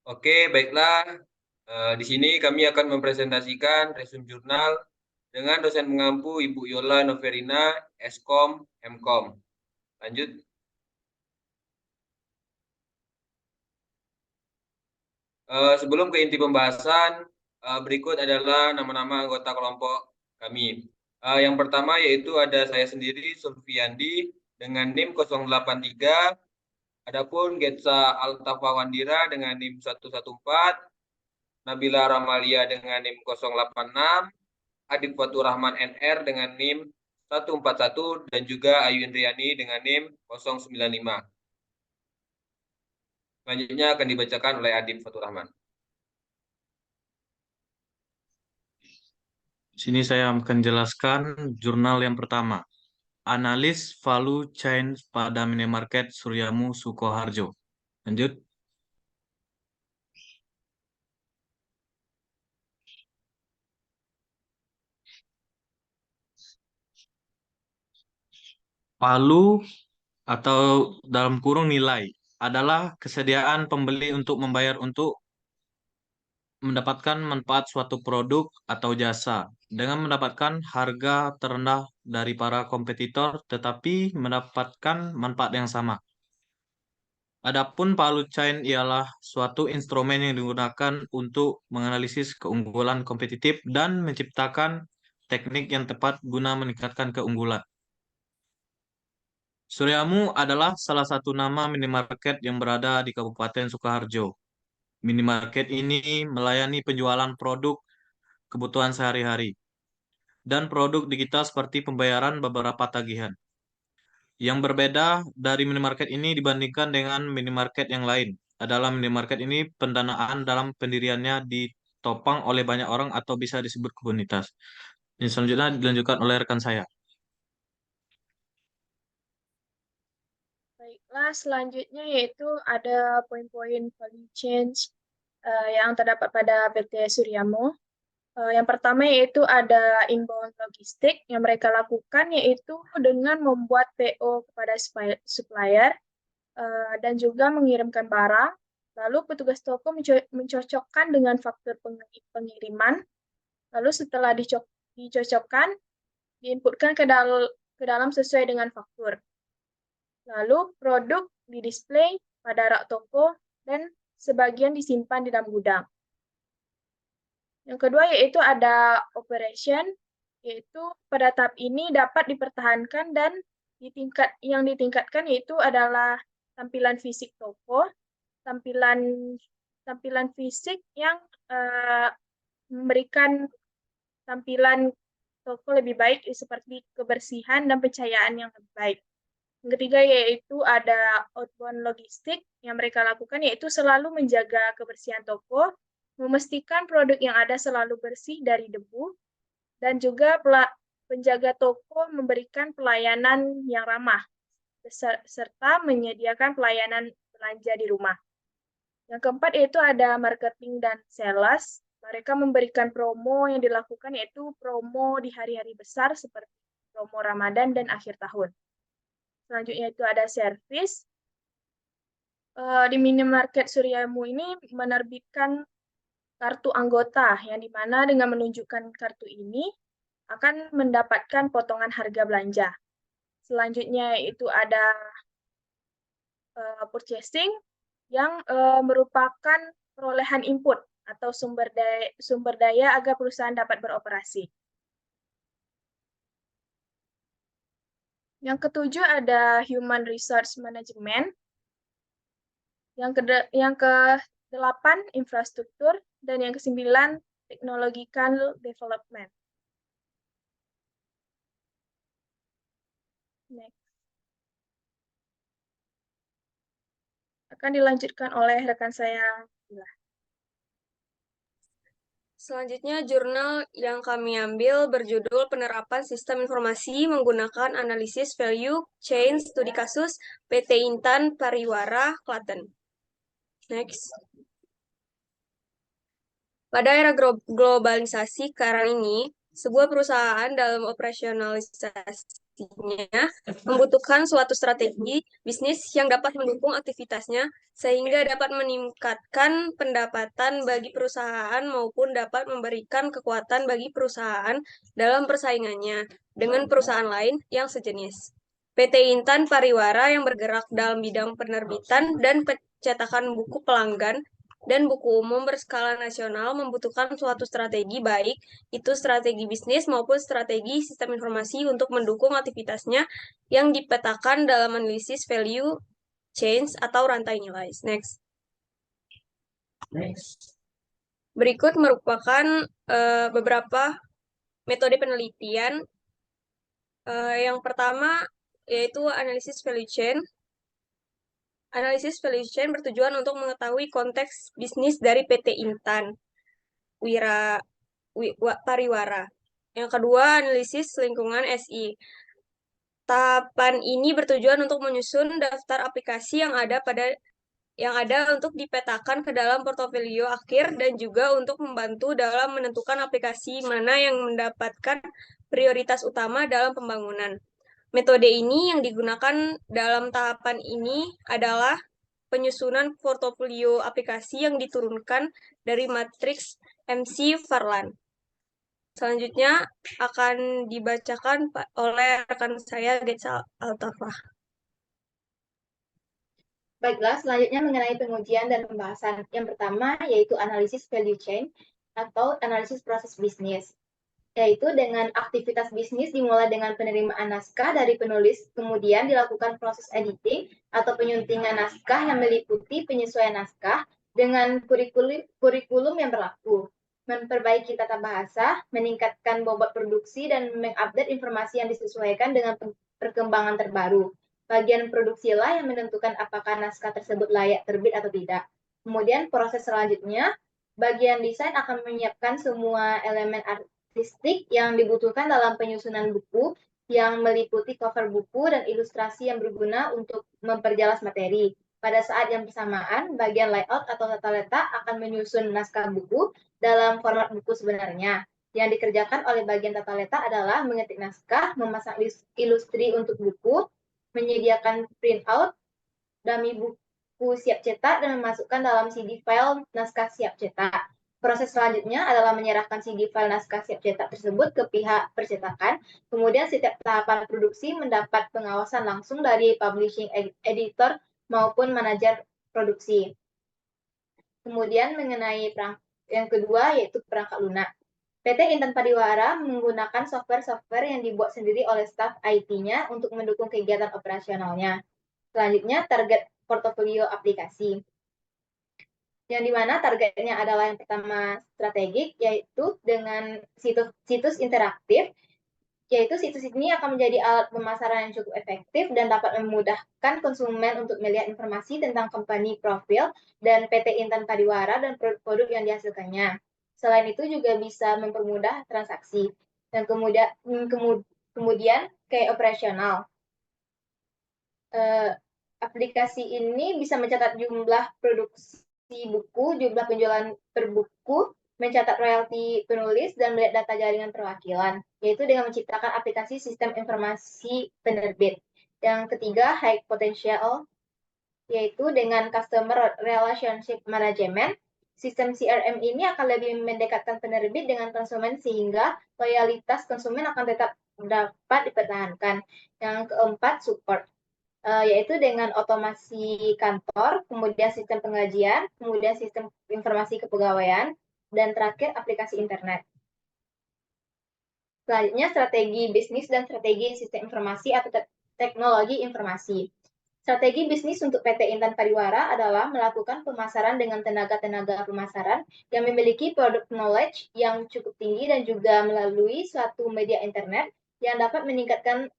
Oke, baiklah. Di sini kami akan mempresentasikan resume jurnal dengan dosen pengampu Ibu Yola Noverina, Eskom, Mkom. Lanjut. Sebelum ke inti pembahasan, berikut adalah nama-nama anggota kelompok kami. Yang pertama yaitu ada saya sendiri, Sulfiandi, dengan NIM 083. Adapun Getsa Altafawandira dengan NIM 114, Nabila Ramalia dengan NIM 086, Adib Fatur Rahman NR dengan NIM 141, dan juga Ayu Indriani dengan NIM 095. Selanjutnya akan dibacakan oleh Adib Fatur Rahman. Sini saya akan jelaskan jurnal yang pertama. Analis value chain pada minimarket Suryamu Sukoharjo. Lanjut. Palu atau dalam kurung nilai adalah kesediaan pembeli untuk membayar untuk mendapatkan manfaat suatu produk atau jasa dengan mendapatkan harga terendah dari para kompetitor tetapi mendapatkan manfaat yang sama. Adapun value chain ialah suatu instrumen yang digunakan untuk menganalisis keunggulan kompetitif dan menciptakan teknik yang tepat guna meningkatkan keunggulan. Suryamu adalah salah satu nama minimarket yang berada di Kabupaten Sukoharjo. Minimarket ini melayani penjualan produk kebutuhan sehari-hari dan produk digital seperti pembayaran beberapa tagihan. Yang berbeda dari minimarket ini dibandingkan dengan minimarket yang lain adalah minimarket ini pendanaan dalam pendiriannya ditopang oleh banyak orang atau bisa disebut komunitas. Yang selanjutnya dilanjutkan oleh rekan saya. Baiklah, selanjutnya yaitu ada poin-poin value change yang terdapat pada PT Suryamo. Yang pertama yaitu ada inbound logistik yang mereka lakukan yaitu dengan membuat PO kepada supplier dan juga mengirimkan barang. Lalu petugas toko mencocokkan dengan faktur pengiriman. Lalu setelah dicocokkan, diinputkan ke dalam sesuai dengan faktur. Lalu produk didisplay pada rak toko dan sebagian disimpan di dalam gudang. Yang kedua yaitu ada operation, yaitu pada tahap ini dapat dipertahankan dan yang ditingkatkan yaitu adalah tampilan fisik toko, tampilan tampilan fisik yang memberikan tampilan toko lebih baik seperti kebersihan dan pencahayaan yang lebih baik. Yang ketiga yaitu ada outbound logistik yang mereka lakukan yaitu selalu menjaga kebersihan toko, memastikan produk yang ada selalu bersih dari debu, dan juga penjaga toko memberikan pelayanan yang ramah, serta menyediakan pelayanan belanja di rumah. Yang keempat yaitu ada marketing dan sales. Mereka memberikan promo yang dilakukan yaitu promo di hari-hari besar seperti promo Ramadan dan akhir tahun. Selanjutnya itu ada service. Di minimarket Suryamu ini menerbitkan kartu anggota, yang dimana dengan menunjukkan kartu ini akan mendapatkan potongan harga belanja. Selanjutnya itu ada purchasing, yang merupakan perolehan input atau sumber daya agar perusahaan dapat beroperasi. Yang ketujuh ada human resource management. Yang ke-8 infrastruktur, dan yang ke-9 technological development. Next. Akan dilanjutkan oleh rekan saya. Selanjutnya, jurnal yang kami ambil berjudul Penerapan Sistem Informasi Menggunakan Analisis Value Chain Studi Kasus PT Intan Pariwara, Klaten. Next. Pada era globalisasi sekarang ini, Sebuah perusahaan dalam operasionalisasinya membutuhkan suatu strategi bisnis yang dapat mendukung aktivitasnya sehingga dapat meningkatkan pendapatan bagi perusahaan maupun dapat memberikan kekuatan bagi perusahaan dalam persaingannya dengan perusahaan lain yang sejenis. PT Intan Pariwara yang bergerak dalam bidang penerbitan dan pencetakan buku pelanggan dan buku umum berskala nasional membutuhkan suatu strategi baik itu strategi bisnis maupun strategi sistem informasi untuk mendukung aktivitasnya yang dipetakan dalam analisis value chains atau rantai nilai. Next. Berikut merupakan beberapa metode penelitian. Yang pertama yaitu analisis value chain. Analisis value chain bertujuan untuk mengetahui konteks bisnis dari PT Intan Pariwara. Yang kedua, analisis lingkungan SI. Tahapan ini bertujuan untuk menyusun daftar aplikasi yang ada untuk dipetakan ke dalam portofolio akhir dan juga untuk membantu dalam menentukan aplikasi mana yang mendapatkan prioritas utama dalam pembangunan. Metode ini yang digunakan dalam tahapan ini adalah penyusunan portofolio aplikasi yang diturunkan dari matriks MC Farlan. Selanjutnya akan dibacakan oleh rekan saya, Getsa Altafah. Baiklah, selanjutnya mengenai pengujian dan pembahasan. Yang pertama yaitu analisis value chain atau analisis proses bisnis. Yaitu dengan aktivitas bisnis dimulai dengan penerimaan naskah dari penulis, kemudian dilakukan proses editing atau penyuntingan naskah yang meliputi penyesuaian naskah dengan kurikulum yang berlaku, memperbaiki tata bahasa, meningkatkan bobot produksi, dan mengupdate informasi yang disesuaikan dengan perkembangan terbaru. Bagian produksilah yang menentukan apakah naskah tersebut layak terbit atau tidak. Kemudian proses selanjutnya, bagian desain akan menyiapkan semua elemen artistik yang dibutuhkan dalam penyusunan buku yang meliputi cover buku dan ilustrasi yang berguna untuk memperjelas materi. Pada saat yang bersamaan, bagian layout atau tata letak akan menyusun naskah buku dalam format buku sebenarnya. Yang dikerjakan oleh bagian tata letak adalah mengetik naskah, memasang ilustri untuk buku, menyediakan printout, dummy buku siap cetak, dan memasukkan dalam CD file naskah siap cetak. Proses selanjutnya adalah menyerahkan CD file naskah siap cetak tersebut ke pihak percetakan. Kemudian setiap tahapan produksi mendapat pengawasan langsung dari publishing editor maupun manajer produksi. Kemudian mengenai yang kedua yaitu perangkat lunak. PT Intan Pariwara menggunakan software-software yang dibuat sendiri oleh staf IT-nya untuk mendukung kegiatan operasionalnya. Selanjutnya, target portofolio aplikasi. Yang dimana targetnya adalah yang pertama strategik, yaitu dengan situs interaktif, yaitu situs ini akan menjadi alat pemasaran yang cukup efektif dan dapat memudahkan konsumen untuk melihat informasi tentang company profil dan PT Intan Pariwara dan produk-produk yang dihasilkannya. Selain itu juga bisa mempermudah transaksi. Dan kemudian kayak operasional. Aplikasi ini bisa mencatat jumlah produksi buku, jumlah penjualan per buku, mencatat royalti penulis, dan melihat data jaringan perwakilan, yaitu dengan menciptakan aplikasi sistem informasi penerbit. Yang ketiga, high potential, yaitu dengan customer relationship management. Sistem CRM ini akan lebih mendekatkan penerbit dengan konsumen sehingga loyalitas konsumen akan tetap dapat dipertahankan. Yang keempat, support, yaitu dengan otomasi kantor, kemudian sistem pengajian, kemudian sistem informasi kepegawaian, dan terakhir aplikasi internet. Selanjutnya strategi bisnis dan strategi sistem informasi atau teknologi informasi. Strategi bisnis untuk PT Intan Pariwara adalah melakukan pemasaran dengan tenaga-tenaga pemasaran yang memiliki produk knowledge yang cukup tinggi dan juga melalui suatu media internet yang dapat meningkatkan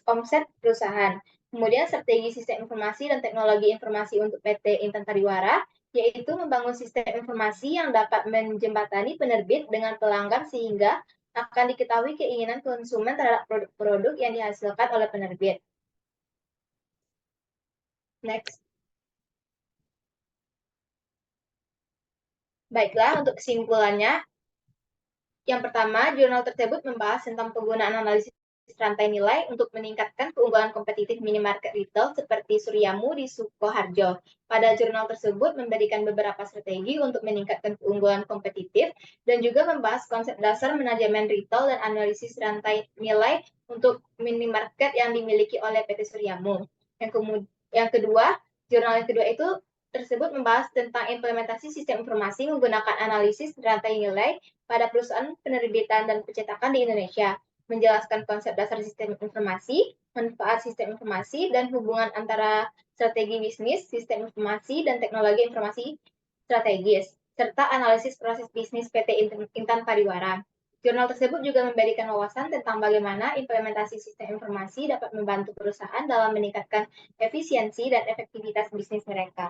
omset perusahaan. Kemudian strategi sistem informasi dan teknologi informasi untuk PT Intan Pariwara, yaitu membangun sistem informasi yang dapat menjembatani penerbit dengan pelanggan sehingga akan diketahui keinginan konsumen terhadap produk-produk yang dihasilkan oleh penerbit. Next. Baiklah, untuk kesimpulannya, Yang pertama, jurnal tersebut membahas tentang penggunaan analisis rantai nilai untuk meningkatkan keunggulan kompetitif minimarket retail seperti Suryamu di Sukoharjo. Pada jurnal tersebut memberikan beberapa strategi untuk meningkatkan keunggulan kompetitif dan juga membahas konsep dasar manajemen retail dan analisis rantai nilai untuk minimarket yang dimiliki oleh PT Suryamu. Yang kedua, jurnal yang kedua itu tersebut membahas tentang implementasi sistem informasi menggunakan analisis rantai nilai pada perusahaan penerbitan dan percetakan di Indonesia, menjelaskan konsep dasar sistem informasi, manfaat sistem informasi, dan hubungan antara strategi bisnis, sistem informasi, dan teknologi informasi strategis, serta analisis proses bisnis PT Intan Pariwara. Jurnal tersebut juga memberikan wawasan tentang bagaimana implementasi sistem informasi dapat membantu perusahaan dalam meningkatkan efisiensi dan efektivitas bisnis mereka.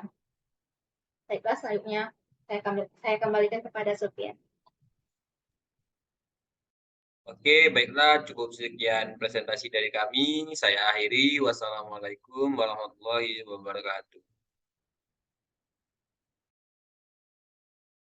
Baiklah, selanjutnya saya kembalikan kepada Sofian. Oke, baiklah, cukup sekian presentasi dari kami. Saya akhiri. Wassalamualaikum warahmatullahi wabarakatuh.